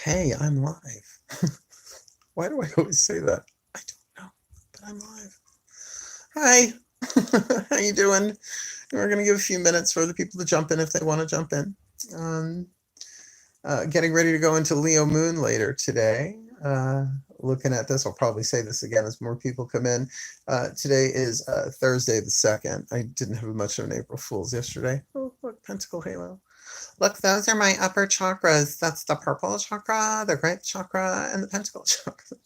Hey, I'm live. Why do I always say that? I don't know, but I'm live. Hi. How you doing? We're going to give a few minutes for the people to jump in if they want to jump in. Getting ready to go into Leo Moon later today. Looking at this, I'll probably say this again as more people come in. Today is Thursday the 2nd. I didn't have much of an April Fool's yesterday. Oh, look, Pentacle Halo. Look, those are my upper chakras. That's the purple chakra, the great chakra, and the pentacle chakra.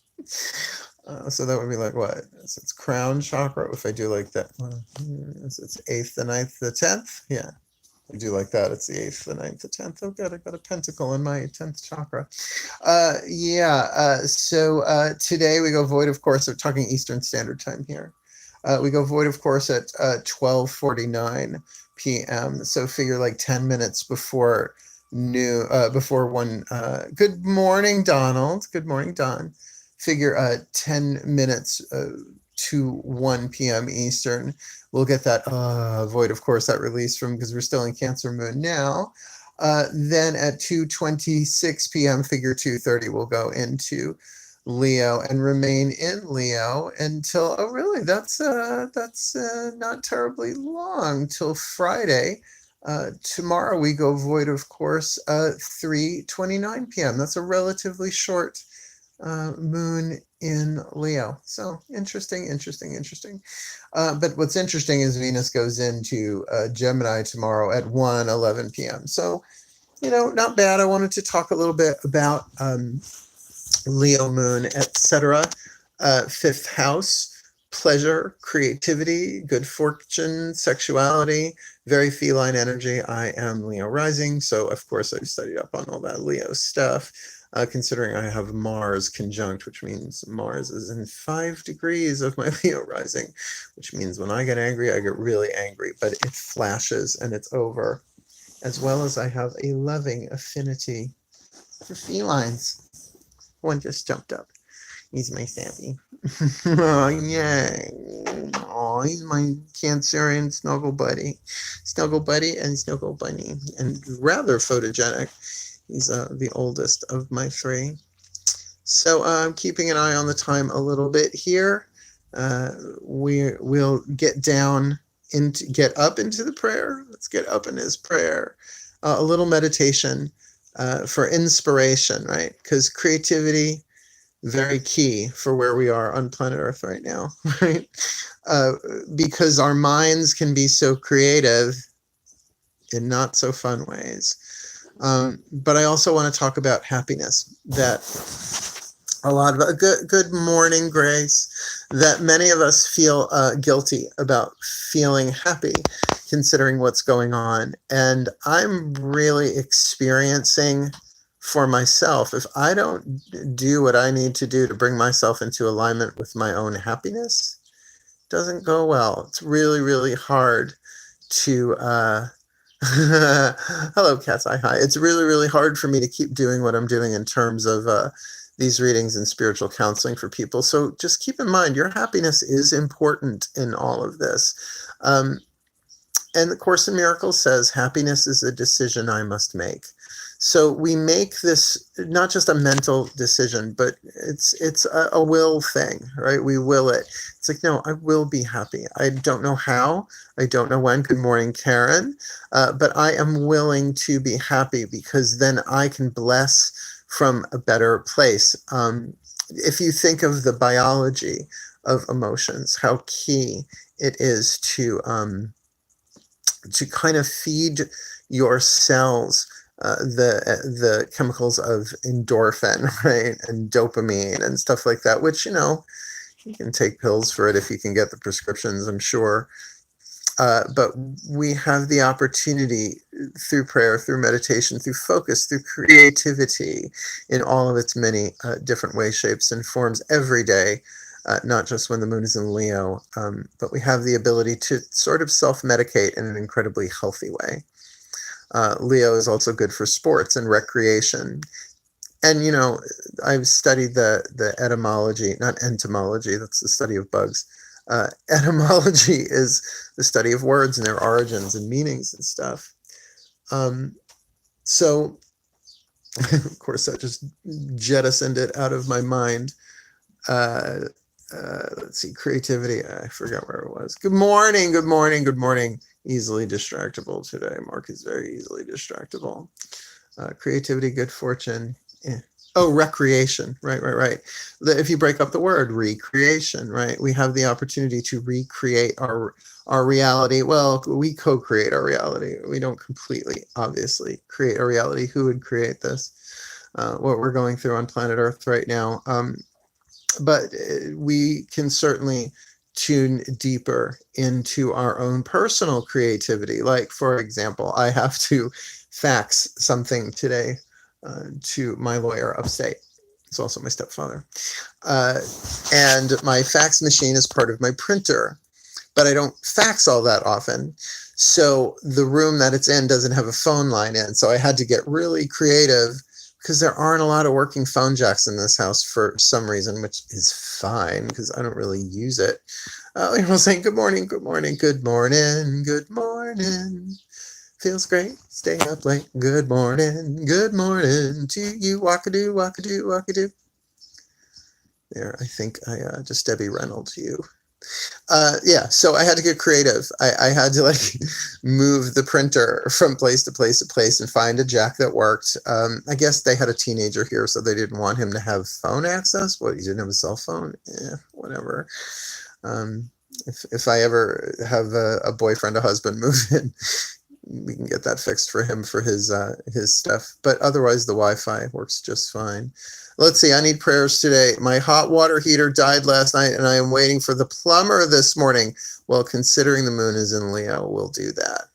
So that would be like what? It's crown chakra. If I do like that, it's 8th, the 9th, the 10th. Yeah, I do like that. It's the 8th, the 9th, the 10th. Oh, good. I got a pentacle in my 10th chakra. So today we go void, of course. I'm talking Eastern Standard Time here. We go void, of course, at 12:49 p.m. So figure like 10 minutes before noon, before one. Good morning, Donald. Good morning, Don. Figure 10 minutes to 1 p.m. Eastern. We'll get that void, of course, that release from, because we're still in Cancer Moon now. Then at 2:26 p.m., figure 2:30, we'll go into Leo and remain in Leo until, oh really, that's not terribly long, till Friday. Tomorrow we go void, of course, 3:29 p.m. That's a relatively short moon in Leo. So interesting. But what's interesting is Venus goes into Gemini tomorrow at 1:11 p.m. So, not bad. I wanted to talk a little bit about Leo moon, etc. 5th house, pleasure, creativity, good fortune, sexuality, very feline energy. I am Leo rising, so of course I've studied up on all that Leo stuff. Considering I have Mars conjunct, which means Mars is in 5 degrees of my Leo rising, which means when I get angry, I get really angry, but it flashes and it's over. As well as I have a loving affinity for felines. One just jumped up. He's my Sappy. Oh, yay. Oh, he's my Cancerian snuggle buddy. Snuggle buddy and snuggle bunny. And rather photogenic. He's the oldest of my 3. So I'm keeping an eye on the time a little bit here. We'll get up into the prayer. Let's get up in his prayer. A little meditation for inspiration, right? Because creativity, very key for where we are on planet Earth right now, right? Because our minds can be so creative in not so fun ways. But I also want to talk about happiness, that a lot of good morning, Grace, that many of us feel guilty about feeling happy, considering what's going on. And I'm really experiencing for myself, if I don't do what I need to do to bring myself into alignment with my own happiness, it doesn't go well. It's really, really hard to hello, Cats. Hi. It's really, really hard for me to keep doing what I'm doing in terms of these readings and spiritual counseling for people. So just keep in mind, your happiness is important in all of this. And the Course in Miracles says, happiness is a decision I must make. So we make this not just a mental decision, but it's a will thing, right? We will it. It's like, no, I will be happy. I don't know how. I don't know when. Good morning, Karen. But I am willing to be happy, because then I can bless from a better place. If you think of the biology of emotions, how key it is to kind of feed your cells the chemicals of endorphin, right, and dopamine and stuff like that, which, you can take pills for it if you can get the prescriptions, I'm sure. But we have the opportunity through prayer, through meditation, through focus, through creativity in all of its many different ways, shapes, and forms every day, not just when the moon is in Leo, but we have the ability to sort of self-medicate in an incredibly healthy way. Leo is also good for sports and recreation. And, I've studied the etymology, not entomology, that's the study of bugs. Etymology is the study of words and their origins and meanings and stuff. So Of course, that just jettisoned it out of my mind. Let's see, creativity. I forgot where it was. Good morning, good morning, good morning. Easily distractible today. Mark is very easily distractible. Creativity, good fortune. Oh, recreation. Right. If you break up the word, recreation, right? We have the opportunity to recreate our reality. Well, we co-create our reality. We don't completely, obviously, create our reality. Who would create this? What we're going through on planet Earth right now. But we can certainly tune deeper into our own personal creativity. Like, for example, I have to fax something today to my lawyer upstate. It's also my stepfather. And my fax machine is part of my printer, but I don't fax all that often. So the room that it's in doesn't have a phone line in. So I had to get really creative because there aren't a lot of working phone jacks in this house for some reason, which is fine because I don't really use it. Everyone's saying, good morning, good morning, good morning, good morning. Feels great, staying up late. Good morning to you. Wackadoo, wackadoo, wackadoo. There, I think I just Debbie Reynolds you. Yeah, so I had to get creative. I had to move the printer from place to place to place and find a jack that worked. I guess they had a teenager here, so they didn't want him to have phone access. What, he didn't have a cell phone? Yeah, whatever. If I ever have a boyfriend, a husband move in, we can get that fixed for him for his stuff. But otherwise, the Wi-Fi works just fine. Let's see. I need prayers today. My hot water heater died last night, and I am waiting for the plumber this morning. Well, considering the moon is in Leo, we'll do that.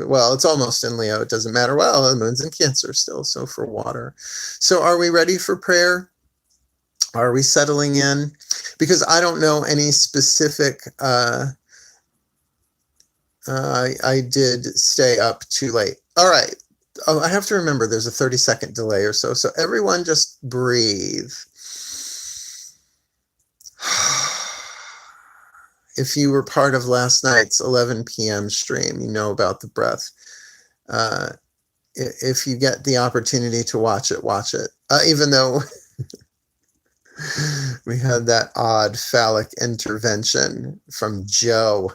Well, it's almost in Leo. It doesn't matter. Well, the moon's in Cancer still, so for water. So are we ready for prayer? Are we settling in? Because I don't know any specific... I did stay up too late. All right. Oh, I have to remember there's a 30-second delay or so. So everyone just breathe. If you were part of last night's 11 p.m. stream, you know about the breath. If you get the opportunity to watch it, watch it. Even though we had that odd phallic intervention from Joe.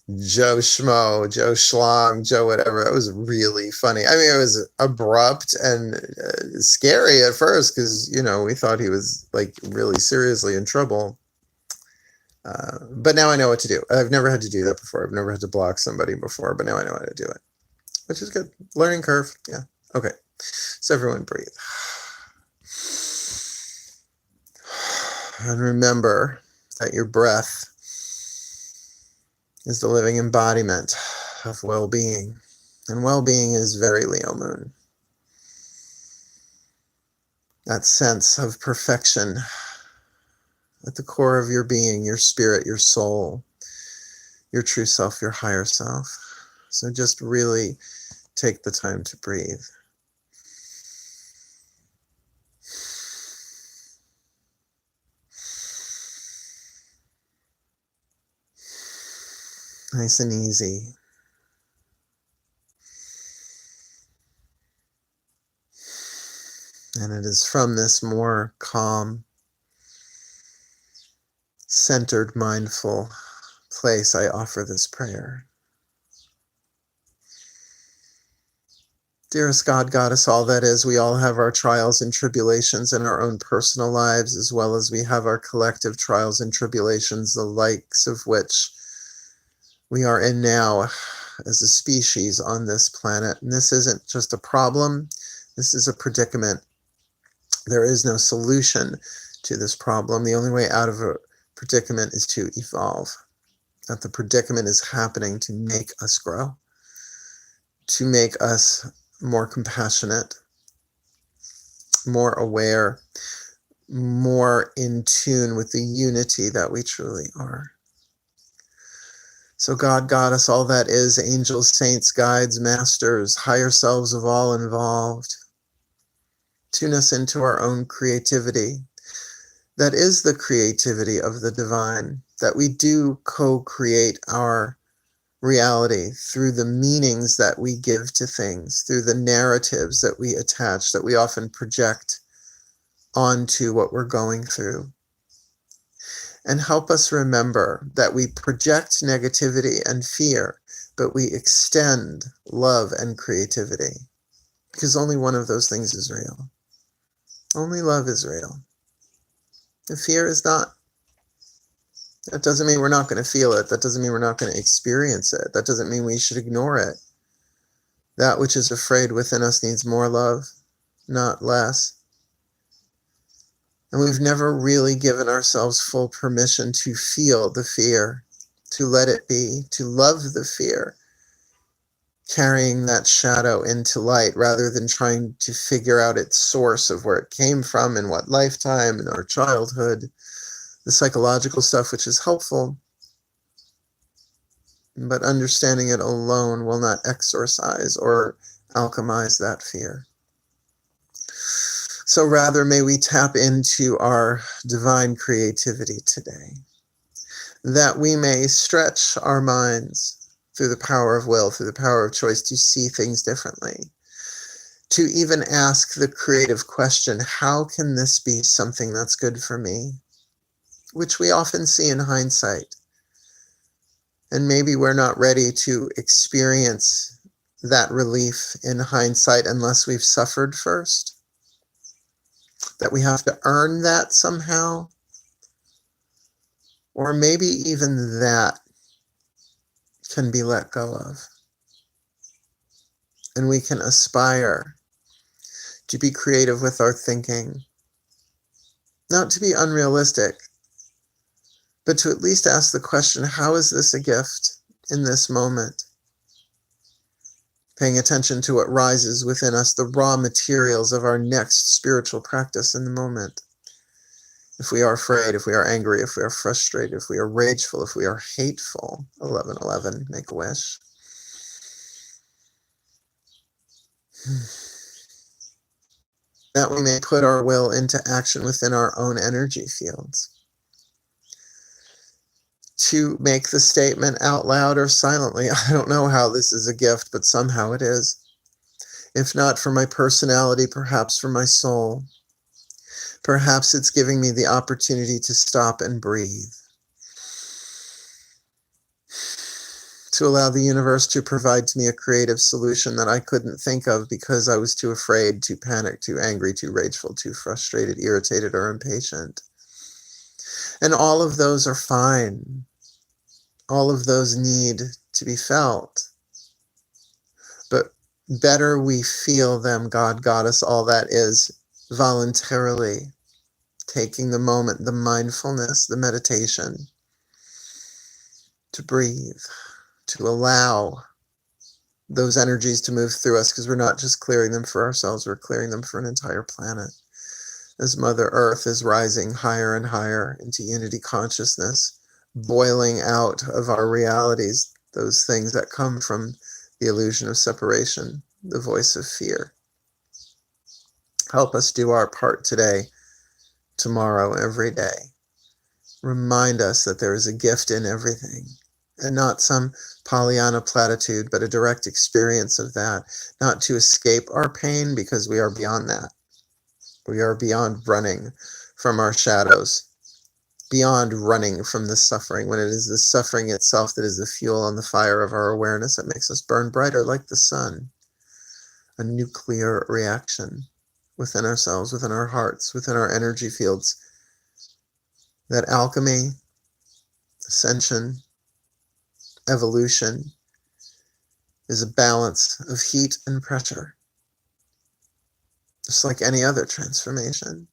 Joe Schmo, Joe Schlong, Joe whatever. That was really funny. I mean, it was abrupt and scary at first because, we thought he was really seriously in trouble. But now I know what to do. I've never had to do that before. I've never had to block somebody before, but now I know how to do it, which is good. Learning curve. Yeah. Okay. So everyone breathe. And remember that your breath is the living embodiment of well-being. And well-being is very Leo moon. That sense of perfection at the core of your being, your spirit, your soul, your true self, your higher self. So just really take the time to breathe. Nice and easy. And it is from this more calm, centered, mindful place I offer this prayer. Dearest God, Goddess, all that is, we all have our trials and tribulations in our own personal lives, as well as we have our collective trials and tribulations, the likes of which we are in now as a species on this planet. And this isn't just a problem, this is a predicament. There is no solution to this problem. The only way out of a predicament is to evolve. That the predicament is happening to make us grow, to make us more compassionate, more aware, more in tune with the unity that we truly are. So God, Goddess, all that is, angels, saints, guides, masters, higher selves of all involved, tune us into our own creativity. That is the creativity of the divine, that we do co-create our reality through the meanings that we give to things, through the narratives that we attach, that we often project onto what we're going through. And help us remember that we project negativity and fear, but we extend love and creativity, because only one of those things is real. Only love is real. The fear is not. That doesn't mean we're not going to feel it. That doesn't mean we're not going to experience it. That doesn't mean we should ignore it. That which is afraid within us needs more love, not less. And we've never really given ourselves full permission to feel the fear, to let it be, to love the fear, carrying that shadow into light rather than trying to figure out its source of where it came from, in what lifetime, in our childhood, the psychological stuff, which is helpful. But understanding it alone will not exorcise or alchemize that fear. So rather, may we tap into our divine creativity today, that we may stretch our minds through the power of will, through the power of choice, to see things differently, to even ask the creative question, how can this be something that's good for me? Which we often see in hindsight. And maybe we're not ready to experience that relief in hindsight unless we've suffered first. That we have to earn that somehow. Or maybe even that can be let go of. And we can aspire to be creative with our thinking. Not to be unrealistic, but to at least ask the question, how is this a gift in this moment? Paying attention to what rises within us, the raw materials of our next spiritual practice in the moment. If we are afraid, if we are angry, if we are frustrated, if we are rageful, if we are hateful, 1111, make a wish. That we may put our will into action within our own energy fields. To make the statement out loud or silently, I don't know how this is a gift, but somehow it is. If not for my personality, perhaps for my soul. Perhaps it's giving me the opportunity to stop and breathe. To allow the universe to provide to me a creative solution that I couldn't think of because I was too afraid, too panicked, too angry, too rageful, too frustrated, irritated, or impatient. And all of those are fine. All of those need to be felt. But better we feel them, God, Goddess, all that is, voluntarily, taking the moment, the mindfulness, the meditation, to breathe, to allow those energies to move through us, because we're not just clearing them for ourselves, we're clearing them for an entire planet. As Mother Earth is rising higher and higher into unity consciousness, boiling out of our realities those things that come from the illusion of separation, the voice of fear. Help us do our part today, tomorrow, every day. Remind us that there is a gift in everything, and not some Pollyanna platitude, but a direct experience of that, not to escape our pain, because we are beyond that. We are beyond running from our shadows, beyond running from the suffering, when it is the suffering itself that is the fuel on the fire of our awareness that makes us burn brighter like the sun. A nuclear reaction within ourselves, within our hearts, within our energy fields. That alchemy, ascension, evolution is a balance of heat and pressure, just like any other transformation.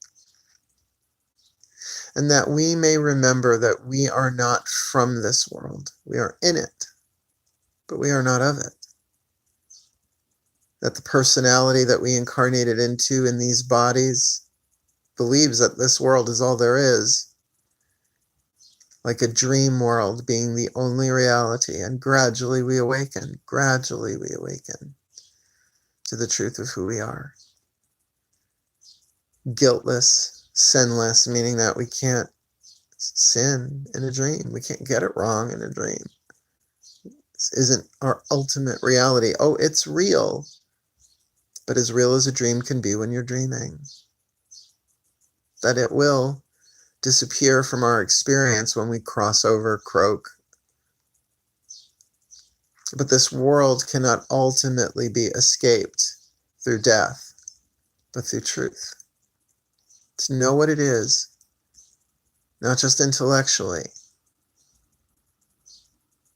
And that we may remember that we are not from this world. We are in it, but we are not of it. That the personality that we incarnated into in these bodies believes that this world is all there is, like a dream world being the only reality. And gradually we awaken to the truth of who we are. Guiltless, sinless, meaning that we can't sin in a dream. We can't get it wrong in a dream. This isn't our ultimate reality. Oh, it's real, but as real as a dream can be when you're dreaming. That it will disappear from our experience when we cross over, croak. But this world cannot ultimately be escaped through death, but through truth. To know what it is, not just intellectually,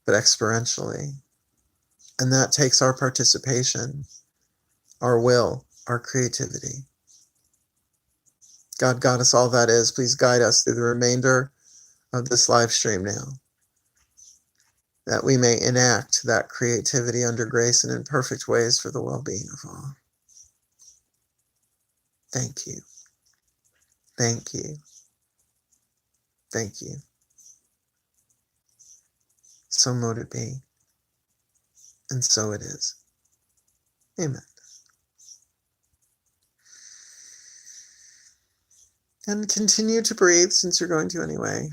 but experientially. And that takes our participation, our will, our creativity. God, Goddess, all that is, please guide us through the remainder of this live stream now, that we may enact that creativity under grace and in perfect ways for the well-being of all. Thank you. Thank you. Thank you. So mote it be, and so it is. Amen. And continue to breathe, since you're going to anyway.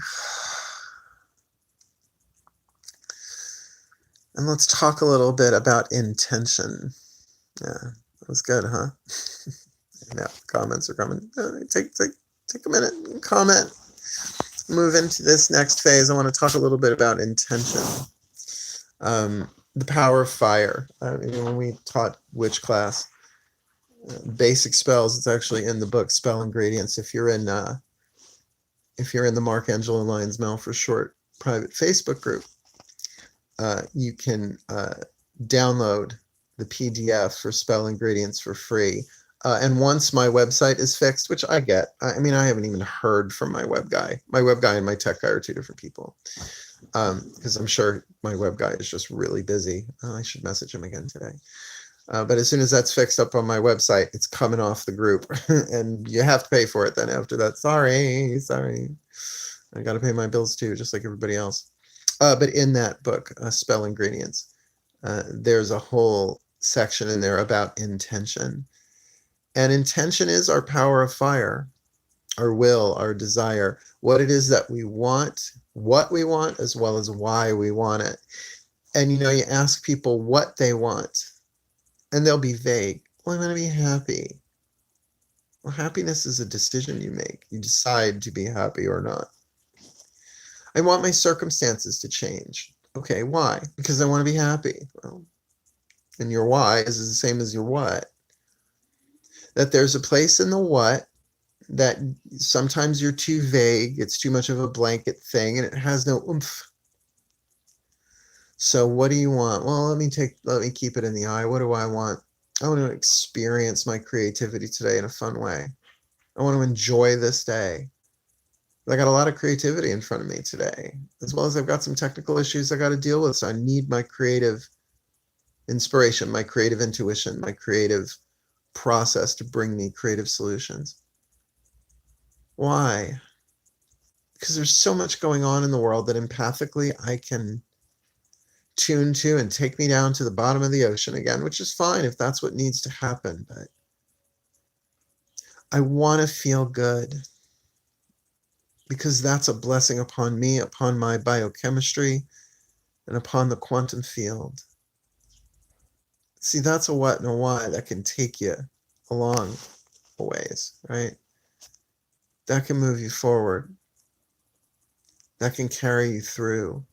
And let's talk a little bit about intention. Yeah, that was good, huh? Now, comments are coming. Take a minute and comment. Move into this next phase. I want to talk a little bit about intention. The power of fire. When we taught witch class, basic spells, it's actually in the book Spell Ingredients. If you're in the Mark, Angelo, and Lyons Mail for Short private Facebook group, you can download the PDF for Spell Ingredients for free. And once my website is fixed, which I get, I haven't even heard from my web guy. My web guy and my tech guy are two different people. Because I'm sure my web guy is just really busy. I should message him again today. But as soon as that's fixed up on my website, it's coming off the group. And you have to pay for it then after that. Sorry. I got to pay my bills too, just like everybody else. But in that book, Spell Ingredients, there's a whole section in there about intention. And intention is our power of fire, our will, our desire, what it is that we want, what we want, as well as why we want it. And, you ask people what they want, and they'll be vague. Well, I want to be happy. Well, happiness is a decision you make. You decide to be happy or not. I want my circumstances to change. Okay, why? Because I want to be happy. Well, and your why is the same as your what. That there's a place in the what that sometimes you're too vague, it's too much of a blanket thing, and it has no oomph. So what do you want? Well, let me keep it in the eye. What do I want? I want to experience my creativity today in a fun way. I want to enjoy this day. I got a lot of creativity in front of me today, as well as I've got some technical issues I got to deal with. So I need my creative inspiration, my creative intuition, my creative process to bring me creative solutions. Why? Because there's so much going on in the world that empathically I can tune to and take me down to the bottom of the ocean again, which is fine if that's what needs to happen. But I want to feel good, because that's a blessing upon me, upon my biochemistry, and upon the quantum field. See, that's a what and a why that can take you a long ways, right? That can move you forward. That can carry you through.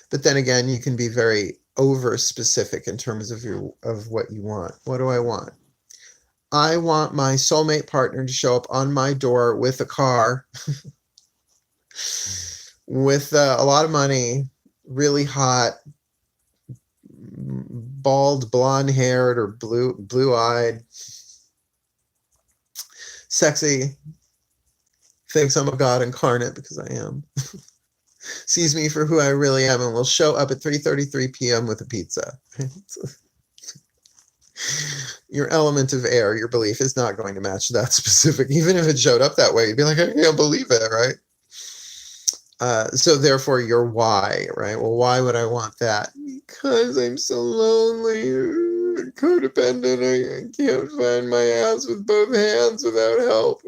But then again, you can be very over specific in terms of what you want. What do I want? I want my soulmate partner to show up on my door with a car, with a lot of money, really hot, bald, blonde-haired or blue-eyed, sexy, thinks I'm a god incarnate, because I am, sees me for who I really am, and will show up at 3:33 p.m. with a pizza. Your element of air, your belief, is not going to match that specific. Even if it showed up that way, you'd be like, I can't believe it, right? So therefore, your why, right? Well, why would I want that? Because I'm so lonely, codependent. I can't find my ass with both hands without help.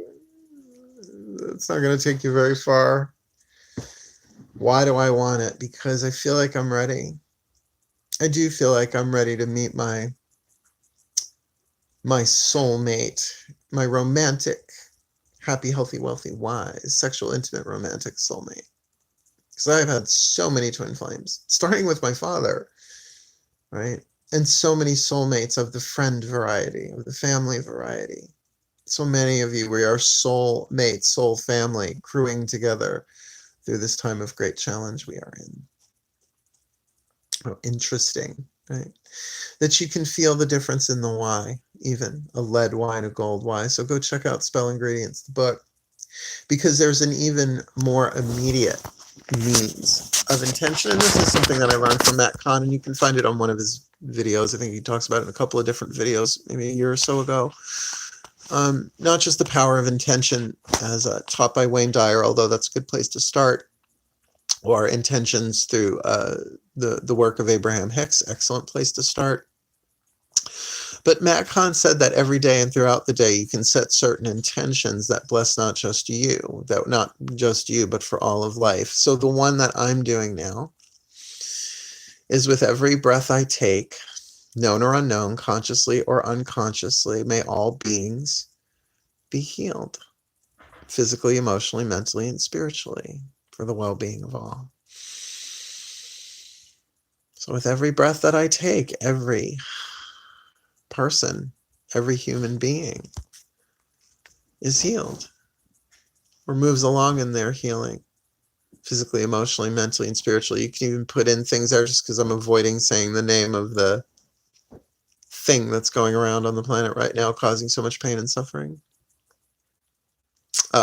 That's not going to take you very far. Why do I want it? Because I feel like I'm ready. I do feel like I'm ready to meet my soulmate, my romantic, happy, healthy, wealthy, wise, sexual, intimate, romantic soulmate. Because I've had so many twin flames, starting with my father, right? And so many soulmates of the friend variety, of the family variety. So many of you, we are soul mates, soul family, crewing together through this time of great challenge we are in. Oh, interesting, right? That you can feel the difference in the why, even a lead why and a gold why. So go check out Spell Ingredients, the book, because there's an even more immediate means of intention. And this is something that I learned from Matt Kahn, and you can find it on one of his videos. I think he talks about it in a couple of different videos, maybe a year or so ago. Not just the power of intention as taught by Wayne Dyer, although that's a good place to start, or intentions through the work of Abraham Hicks, excellent place to start. But Matt Kahn said that every day and throughout the day you can set certain intentions that bless not just you, but for all of life. So the one that I'm doing now is with every breath I take, known or unknown, consciously or unconsciously, may all beings be healed, physically, emotionally, mentally, and spiritually, for the well-being of all. So with every breath that I take, every person, every human being is healed or moves along in their healing, physically, emotionally, mentally, and spiritually. You can even put in things there, just because I'm avoiding saying the name of the thing that's going around on the planet right now causing so much pain and suffering,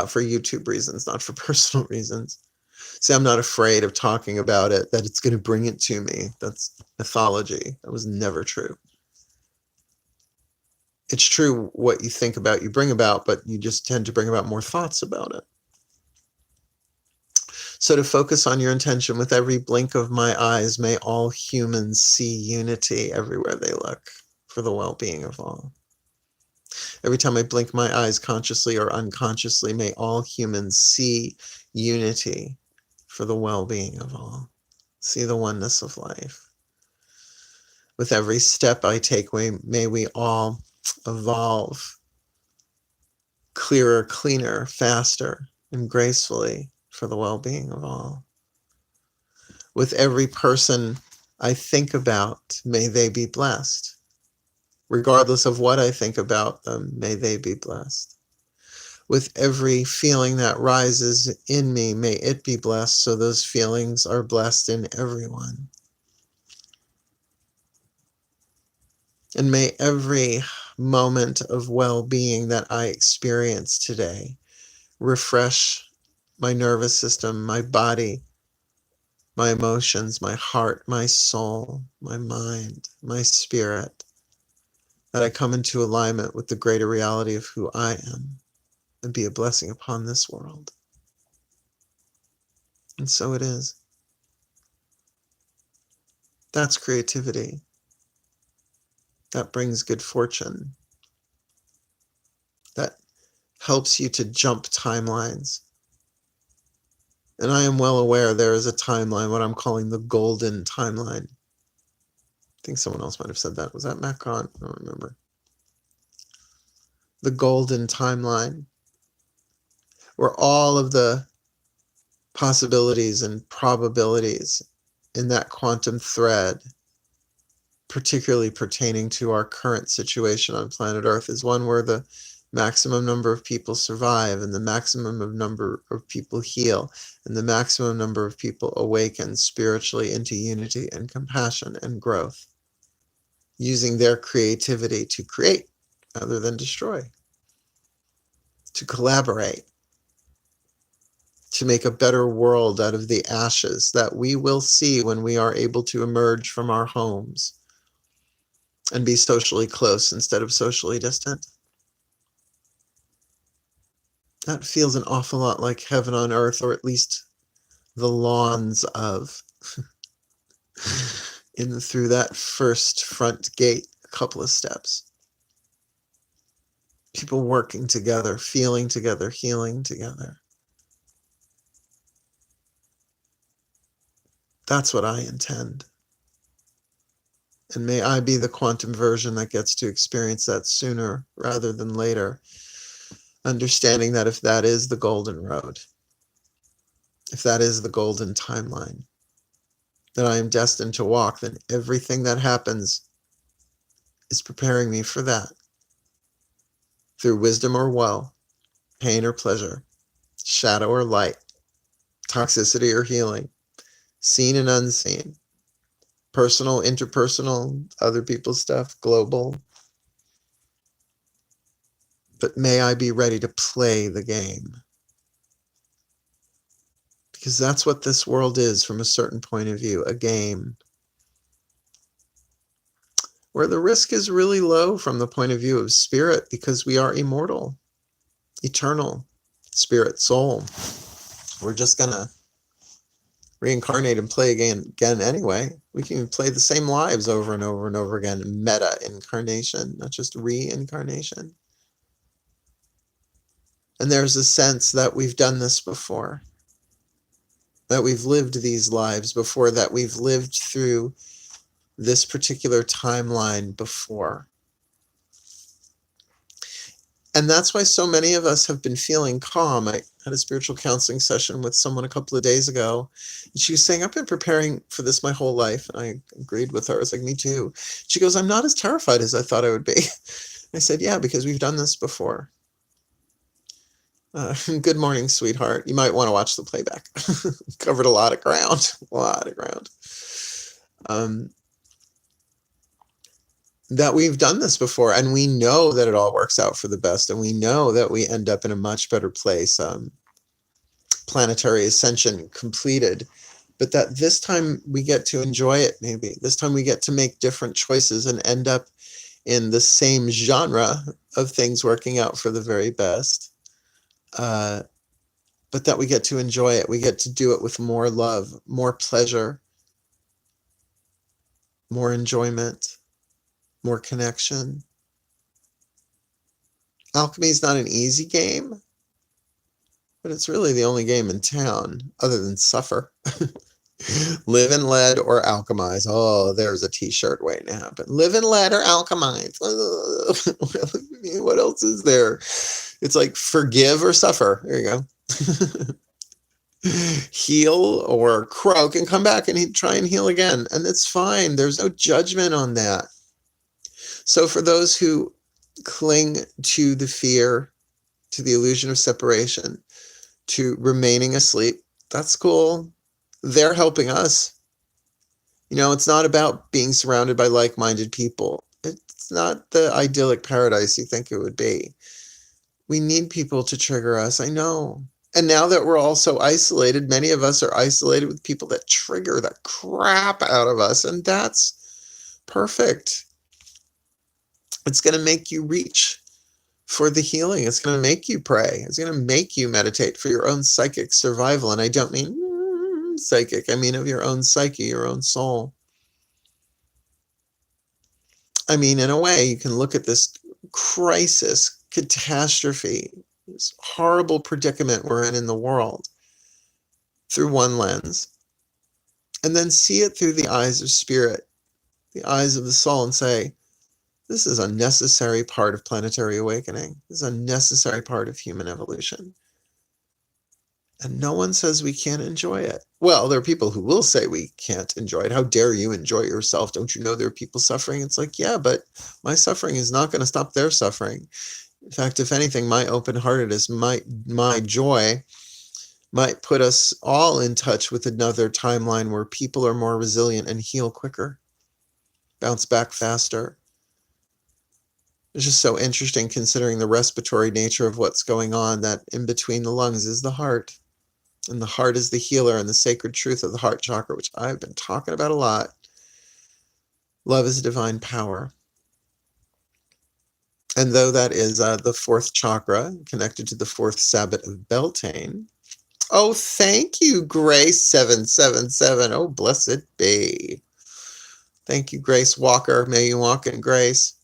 for YouTube reasons, not for personal reasons. See, I'm not afraid of talking about it, that it's going to bring it to me. That's mythology. That was never true. It's true what you think about, you bring about, but you just tend to bring about more thoughts about it. So to focus on your intention, with every blink of my eyes, may all humans see unity everywhere they look, for the well-being of all. Every time I blink my eyes, consciously or unconsciously, may all humans see unity, for the well-being of all. See the oneness of life. With every step I take, may we all evolve clearer, cleaner, faster, and gracefully, for the well-being of all. With every person I think about, may they be blessed. Regardless of what I think about them, may they be blessed. With every feeling that rises in me, may it be blessed, so those feelings are blessed in everyone. And may every moment of well-being that I experience today refresh my nervous system, my body, my emotions, my heart, my soul, my mind, my spirit, that I come into alignment with the greater reality of who I am and be a blessing upon this world. And so it is. That's creativity. That brings good fortune. That helps you to jump timelines. And I am well aware there is a timeline, what I'm calling the golden timeline. I think someone else might have said that. Was that Matt Kahn? I don't remember. The golden timeline, where all of the possibilities and probabilities in that quantum thread, particularly pertaining to our current situation on planet Earth, is one where the maximum number of people survive, and the maximum of number of people heal, and the maximum number of people awaken spiritually into unity and compassion and growth, using their creativity to create rather than destroy, to collaborate, to make a better world out of the ashes that we will see when we are able to emerge from our homes and be socially close instead of socially distant. That feels an awful lot like heaven on earth, or at least the lawns of, in through that first front gate, a couple of steps. People working together, feeling together, healing together. That's what I intend. And may I be the quantum version that gets to experience that sooner rather than later, understanding that if that is the golden road, if that is the golden timeline that I am destined to walk, then everything that happens is preparing me for that, through wisdom or woe, pain or pleasure, shadow or light, toxicity or healing, seen and unseen, personal, interpersonal, other people's stuff, global. But may I be ready to play the game. Because that's what this world is from a certain point of view, a game. Where the risk is really low from the point of view of spirit, because we are immortal, eternal, spirit, soul. We're just going to reincarnate and play again anyway. We can play the same lives over and over and over again. Meta incarnation, not just reincarnation. And there's a sense that we've done this before, that we've lived these lives before, that we've lived through this particular timeline before. And that's why so many of us have been feeling calm. I had a spiritual counseling session with someone a couple of days ago, and she was saying, I've been preparing for this my whole life. And I agreed with her. I was like, me too. She goes, I'm not as terrified as I thought I would be. I said, yeah, because we've done this before. Good morning, sweetheart. You might want to watch the playback. Covered a lot of ground, that we've done this before, and we know that it all works out for the best, and we know that we end up in a much better place, planetary ascension completed, but that this time we get to enjoy it. Maybe this time we get to make different choices and end up in the same genre of things working out for the very best. But that we get to enjoy it. We get to do it with more love, more pleasure, more enjoyment, more connection. Alchemy is not an easy game, but it's really the only game in town other than suffer. Live and lead or alchemize. Oh, there's a t-shirt waiting to happen. Live and lead or alchemize. What else is there? It's like forgive or suffer. There you go. Heal or croak and come back and try and heal again. And it's fine. There's no judgment on that. So for those who cling to the fear, to the illusion of separation, to remaining asleep, that's cool. They're helping us. You know, it's not about being surrounded by like-minded people. It's not the idyllic paradise you think it would be. We need people to trigger us, I know. And now that we're all so isolated, many of us are isolated with people that trigger the crap out of us, and that's perfect. It's going to make you reach for the healing. It's going to make you pray. It's going to make you meditate for your own psychic survival. And I don't mean psychic. I mean of your own psyche, your own soul. I mean, in a way, you can look at this crisis, catastrophe, this horrible predicament we're in the world through one lens, and then see it through the eyes of spirit, the eyes of the soul, and say, this is a necessary part of planetary awakening. This is a necessary part of human evolution. And no one says we can't enjoy it. Well, there are people who will say we can't enjoy it. How dare you enjoy it yourself? Don't you know there are people suffering? It's like, yeah, but my suffering is not going to stop their suffering. In fact, if anything, my open-heartedness, my joy might put us all in touch with another timeline where people are more resilient and heal quicker, bounce back faster. It's just so interesting considering the respiratory nature of what's going on, that in between the lungs is the heart. And the heart is the healer, and the sacred truth of the heart chakra, which I've been talking about a lot. Love is divine power. And though that is the fourth chakra, connected to the fourth Sabbath of Beltane. Oh, thank you, Grace 777. Oh, blessed be. Thank you, Grace Walker. May you walk in grace.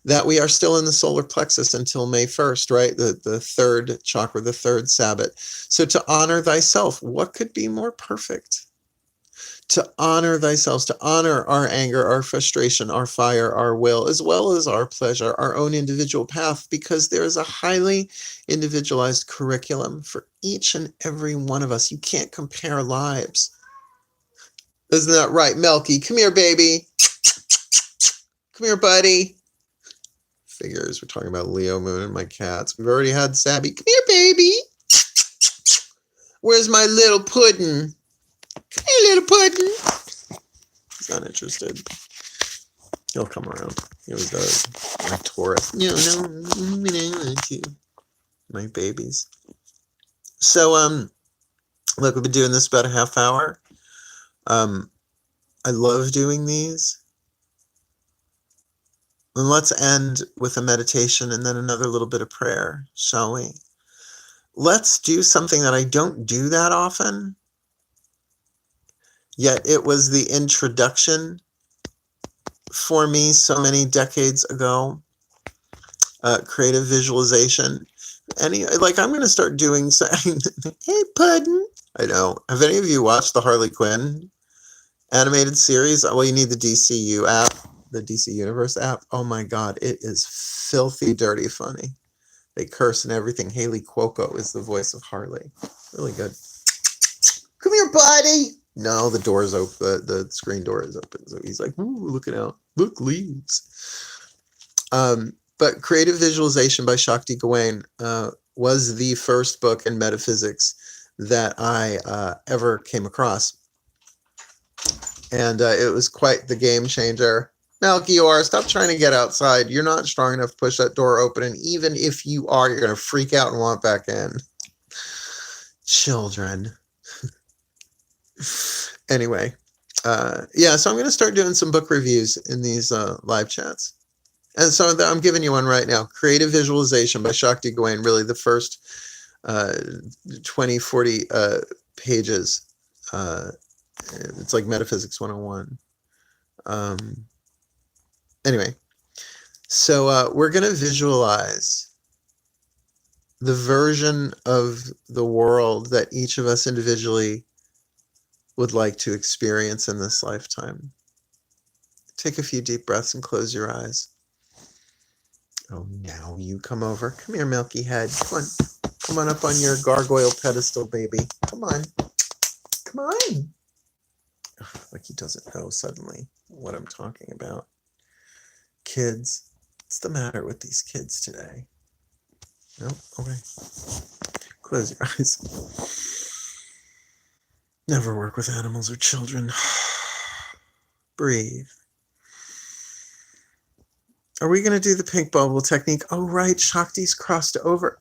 That we are still in the solar plexus until May 1st, right? The third chakra, the third Sabbath. So to honor thyself, what could be more perfect? to honor thyself, to honor our anger, our frustration, our fire, our will, as well as our pleasure, our own individual path, because there is a highly individualized curriculum for each and every one of us. You can't compare lives. Isn't that right, Melky? Come here, baby. Come here, buddy. Figures. We're talking about Leo Moon and my cats. We've already had Sabby. Come here, baby. Where's my little puddin'? Come here, little puddin'. He's not interested. He'll come around. He always does. My Taurus. No, I want you. My babies. So, look, we've been doing this about a half hour. I love doing these. And let's end with a meditation and then another little bit of prayer, shall we? Let's do something that I don't do that often, yet it was the introduction for me so many decades ago. Creative visualization. I'm going to start doing saying, hey, Puddin'. I know. Have any of you watched the Harley Quinn animated series? Well, you need the DCU app, the DC Universe app. Oh my God, it is filthy, dirty, funny. They curse and everything. Haley Cuoco is the voice of Harley. Really good. Come here, buddy. No, the door's open. The screen door is open. So he's like, ooh, looking out. Look, leaves. But Creative Visualization by Shakti Gawain was the first book in metaphysics that I ever came across. And it was quite the game changer. Melchior, stop trying to get outside. You're not strong enough to push that door open. And even if you are, you're going to freak out and want back in. Children. Anyway. Yeah, so I'm going to start doing some book reviews in these live chats. And so I'm giving you one right now. Creative Visualization by Shakti Gawain. Really the first 20, 40 pages. It's like Metaphysics 101. Anyway, so we're going to visualize the version of the world that each of us individually would like to experience in this lifetime. Take a few deep breaths and close your eyes. Oh, now you come over. Come here, Milky Head. Come on. Come on up on your gargoyle pedestal, baby. Come on. Come on. Like he doesn't know suddenly what I'm talking about. Kids. What's the matter with these kids today? No? Okay. Close your eyes. Never work with animals or children. Breathe. Are we going to do the pink bubble technique? Oh, right. Shakti's crossed over.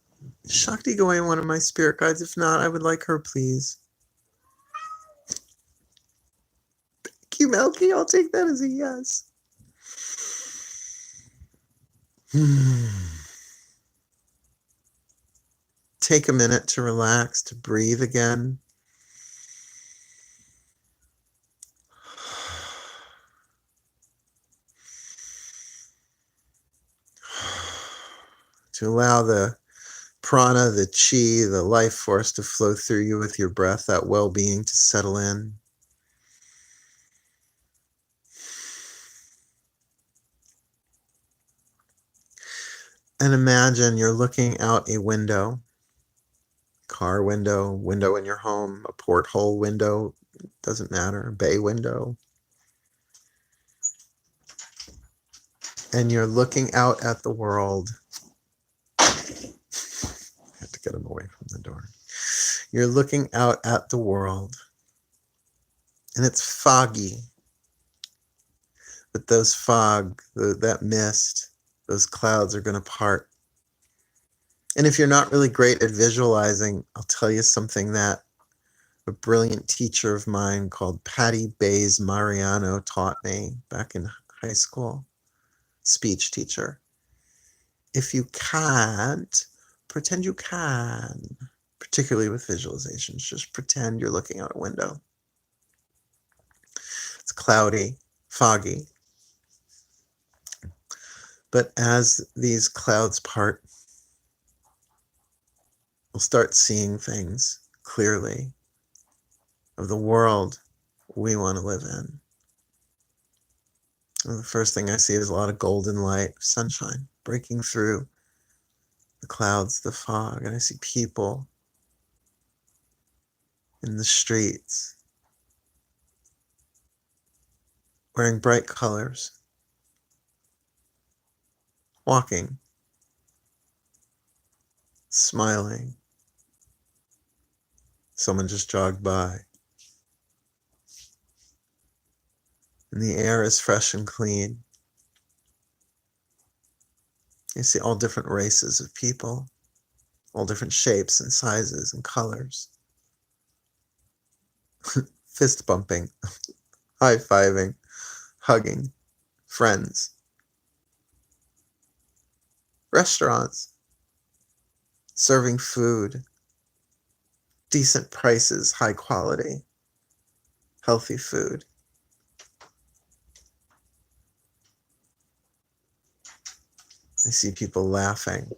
Shakti Gawain, one of my spirit guides. If not, I would like her, please. Thank you, Melky. I'll take that as a yes. Take a minute to relax, to breathe again. To allow the prana, the chi, the life force to flow through you with your breath, that well-being to settle in. And imagine you're looking out a window, car window, window in your home, a porthole window, doesn't matter, a bay window. And you're looking out at the world. I have to get him away from the door. You're looking out at the world. And it's foggy. But those fog, that mist, those clouds are going to part. And if you're not really great at visualizing, I'll tell you something that a brilliant teacher of mine called Patty Bays Mariano taught me back in high school. Speech teacher. If you can't, pretend you can. Particularly with visualizations. Just pretend you're looking out a window. It's cloudy, foggy. But as these clouds part, we'll start seeing things clearly of the world we want to live in. And the first thing I see is a lot of golden light, sunshine breaking through the clouds, the fog, and I see people in the streets wearing bright colors, walking, smiling. Someone just jogged by. And the air is fresh and clean. You see all different races of people, all different shapes and sizes and colors. Fist bumping, high-fiving, hugging, friends. Restaurants, serving food, decent prices, high quality, healthy food. I see people laughing,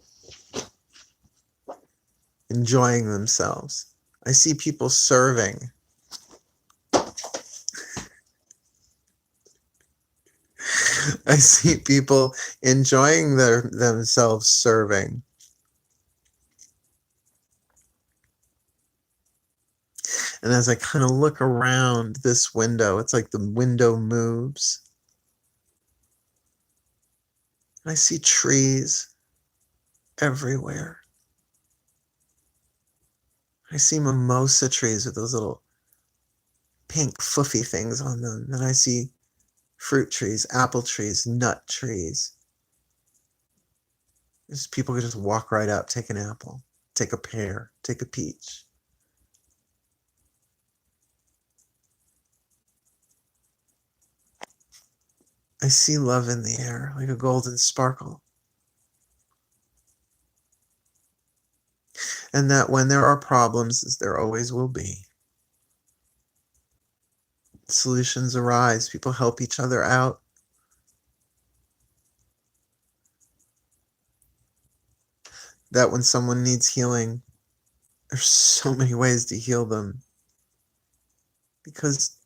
enjoying themselves. I see people serving. I see people enjoying themselves serving. And as I kind of look around this window, it's like the window moves. I see trees everywhere. I see mimosa trees with those little pink foofy things on them. And I see fruit trees, apple trees, nut trees. There's people who just walk right up, take an apple, take a pear, take a peach. I see love in the air, like a golden sparkle. And that when there are problems, as there always will be, solutions arise. People help each other out. That when someone needs healing, there's so many ways to heal them. Because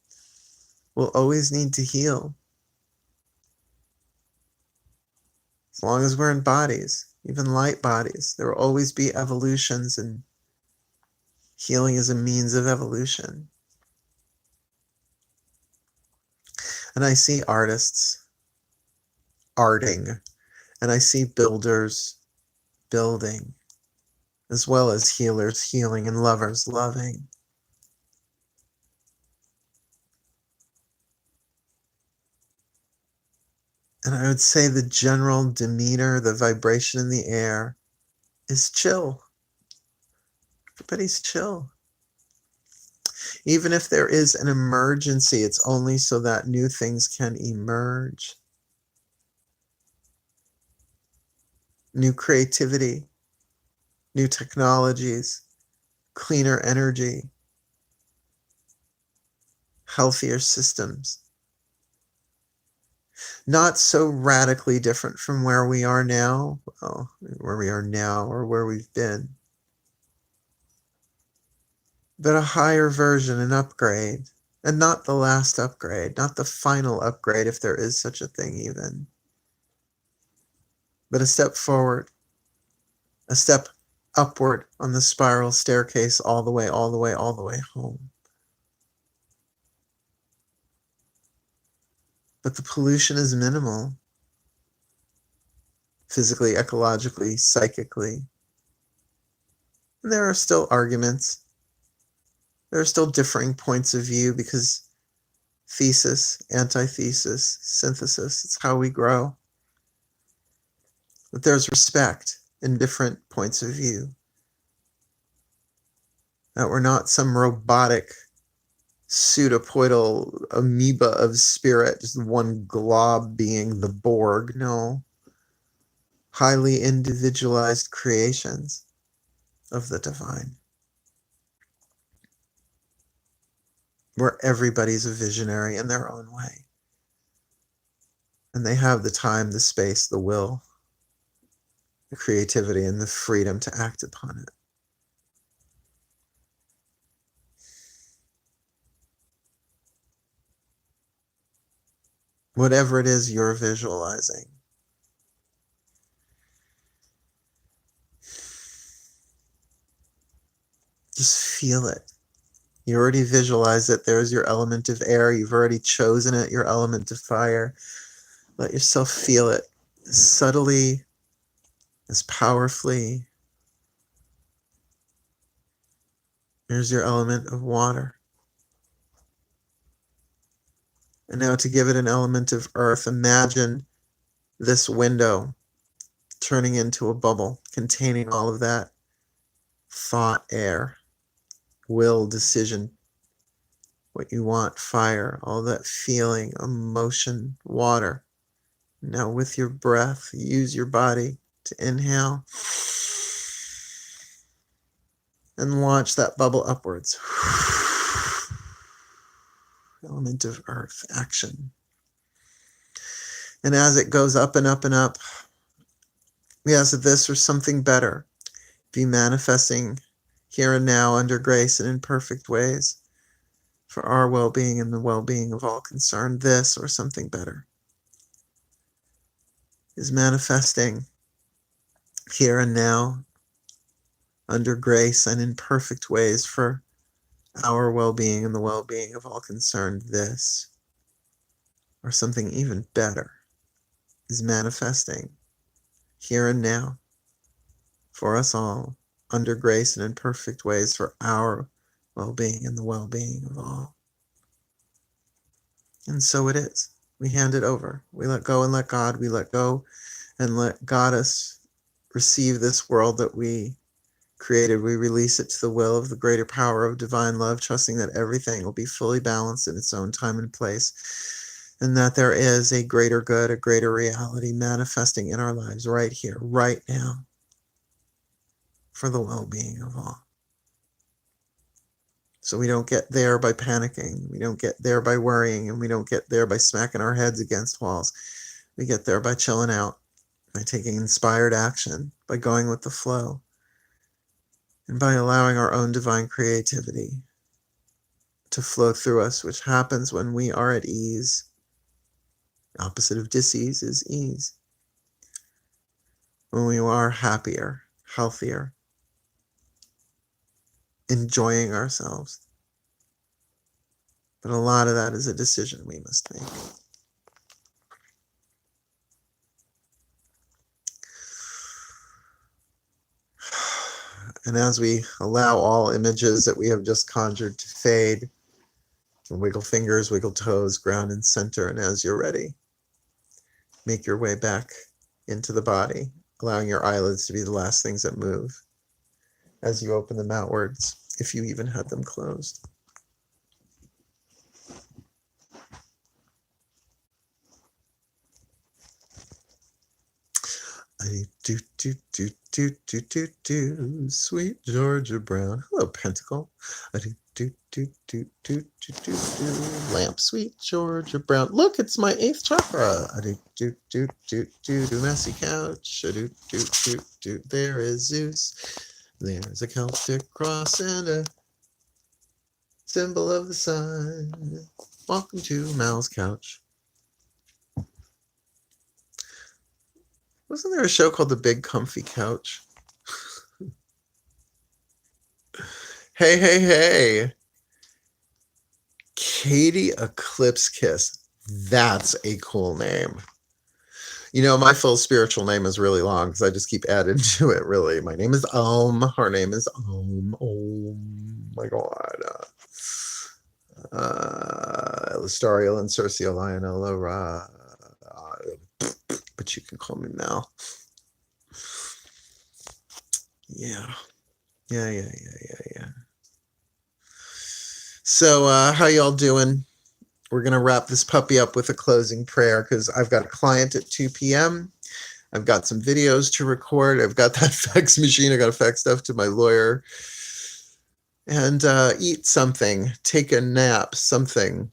we'll always need to heal. As long as we're in bodies, even light bodies, there will always be evolutions, and healing is a means of evolution. And I see artists arting, and I see builders building, as well as healers healing and lovers loving. And I would say the general demeanor, the vibration in the air is chill. Everybody's chill. Even if there is an emergency, it's only so that new things can emerge. New creativity, new technologies, cleaner energy, healthier systems. Not so radically different from where we are now, or where we've been, but a higher version, an upgrade, and not the last upgrade, not the final upgrade, if there is such a thing even, but a step forward, a step upward on the spiral staircase all the way home. But the pollution is minimal, physically, ecologically, psychically. And there are still arguments. There are still differing points of view, because thesis, antithesis, synthesis, it's how we grow. But there's respect in different points of view. That we're not some robotic pseudopoidal amoeba of spirit, just one glob being the Borg. No. Highly individualized creations of the divine, where everybody's a visionary in their own way. And they have the time, the space, the will, the creativity, and the freedom to act upon it. whatever it is you're visualizing. Just feel it. You already visualize it. There's your element of air. You've already chosen it, your element of fire. Let yourself feel it as subtly, as powerfully. Here's your element of water. And now to give it an element of earth, imagine this window turning into a bubble containing all of that thought, air, will, decision, what you want, fire, all that feeling, emotion, water. Now with your breath, use your body to inhale and launch that bubble upwards. Element of earth, action. And as it goes up and up and up, we ask that this or something better be manifesting here and now under grace and in perfect ways for our well-being and the well-being of all concerned. This or something better is manifesting here and now under grace and in perfect ways for our well-being and the well-being of all concerned. This or something even better is manifesting here and now for us all under grace and in perfect ways for our well-being and the well-being of all. And so it is. We hand it over. We let go and let God. We let go and let Goddess receive this world that we created. We release it to the will of the greater power of divine love, trusting that everything will be fully balanced in its own time and place, and that there is a greater good, a greater reality manifesting in our lives right here, right now, for the well-being of all. So we don't get there by panicking, we don't get there by worrying, and we don't get there by smacking our heads against walls. We get there by chilling out, by taking inspired action, by going with the flow, and by allowing our own divine creativity to flow through us, which happens when we are at ease. The opposite of dis-ease is ease. When we are happier, healthier, enjoying ourselves. But a lot of that is a decision we must make. And as we allow all images that we have just conjured to fade, wiggle fingers, wiggle toes, ground and center, and as you're ready, make your way back into the body, allowing your eyelids to be the last things that move as you open them outwards, if you even had them closed. Sweet Georgia Brown. Hello, Pentacle. Lamp, sweet Georgia Brown. Look, it's my 8th chakra. Messy couch. There is Zeus. There's a Celtic cross and a symbol of the sun. Welcome to Mal's couch. Wasn't there a show called The Big Comfy Couch? Hey. Katie Eclipse Kiss. That's a cool name. You know, my full spiritual name is really long because I just keep adding to it, really. My name is Her name is Oh my God. Elistariel and Circe Lionel. But you can call me Mel. Yeah. So, how y'all doing? We're going to wrap this puppy up with a closing prayer because I've got a client at 2 p.m. I've got some videos to record. I've got that fax machine. I got to fax stuff to my lawyer. And eat something. Take a nap. Something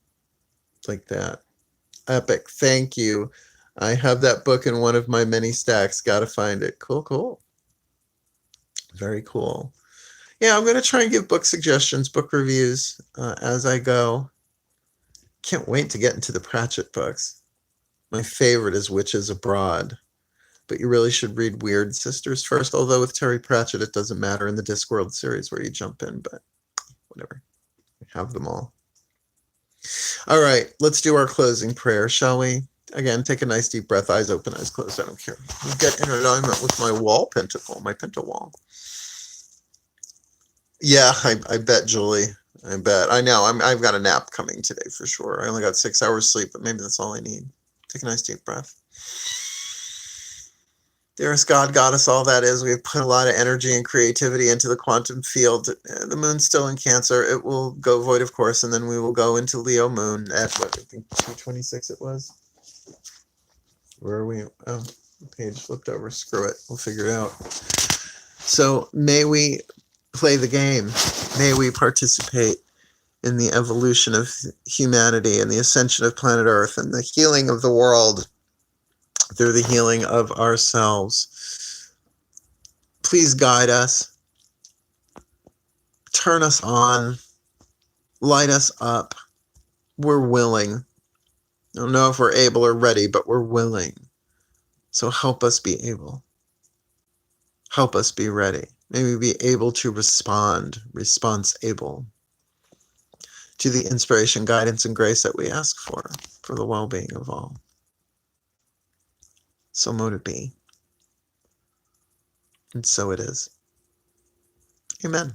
like that. Epic. Thank you. I have that book in one of my many stacks. Got to find it. Cool. Very cool. Yeah, I'm going to try and give book suggestions, book reviews as I go. Can't wait to get into the Pratchett books. My favorite is Witches Abroad. But you really should read Weird Sisters first, although with Terry Pratchett, it doesn't matter in the Discworld series where you jump in, but whatever. We have them all. All right, let's do our closing prayer, shall we? Again, take a nice deep breath, eyes open, eyes closed, I don't care. Get in alignment with my wall pentacle, my pentawall. Yeah, I bet, Julie. I bet. I know, I've got a nap coming today for sure. I only got 6 hours sleep, but maybe that's all I need. Take a nice deep breath. Dearest God, Goddess, all that is, we've put a lot of energy and creativity into the quantum field. The moon's still in Cancer. It will go void, of course, and then we will go into Leo moon at, what, I think 226 it was? Where are we? Oh, the page flipped over. Screw it. We'll figure it out. So may we play the game. May we participate in the evolution of humanity and the ascension of planet Earth and the healing of the world through the healing of ourselves. Please guide us, turn us on, light us up. We're willing. I don't know if we're able or ready, but we're willing. So help us be able. Help us be ready. May we be able to respond, response able, to the inspiration, guidance, and grace that we ask for the well-being of all. So mote it be. And so it is. Amen.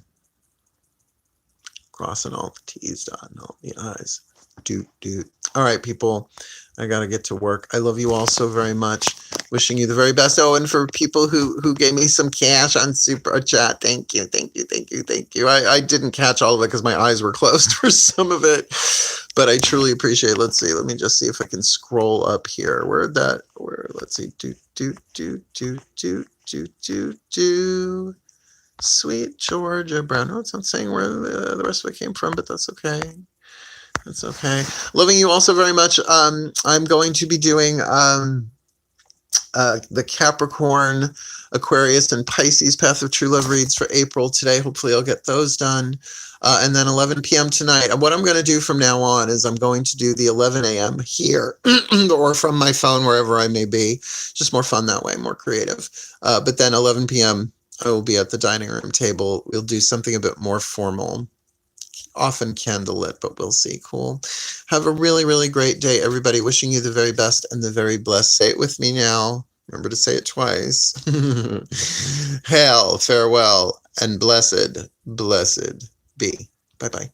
Crossing all the T's, dotting all the I's. Doot, doot. All right, people. I got to get to work. I love you all so very much. Wishing you the very best. Oh, and for people who gave me some cash on Super Chat, thank you, thank you, thank you, thank you. I didn't catch all of it because my eyes were closed for some of it, but I truly appreciate it. Let's see. Let me just see if I can scroll up here. Let's see. Do. Sweet Georgia Brown. No, it's not saying where the rest of it came from, but that's okay. That's okay. Loving you also very much. I'm going to be doing the Capricorn, Aquarius, and Pisces Path of True Love reads for April today. Hopefully I'll get those done. And then 11 p.m. tonight. What I'm going to do from now on is I'm going to do the 11 a.m. here or from my phone, wherever I may be. Just more fun that way, more creative. But then 11 p.m. I will be at the dining room table. We'll do something a bit more formal. Often candlelit, but we'll see. Cool. Have a really, really great day, everybody. Wishing you the very best and the very blessed. Say it with me now. Remember to say it twice. Hail, farewell, and blessed be. Bye-bye.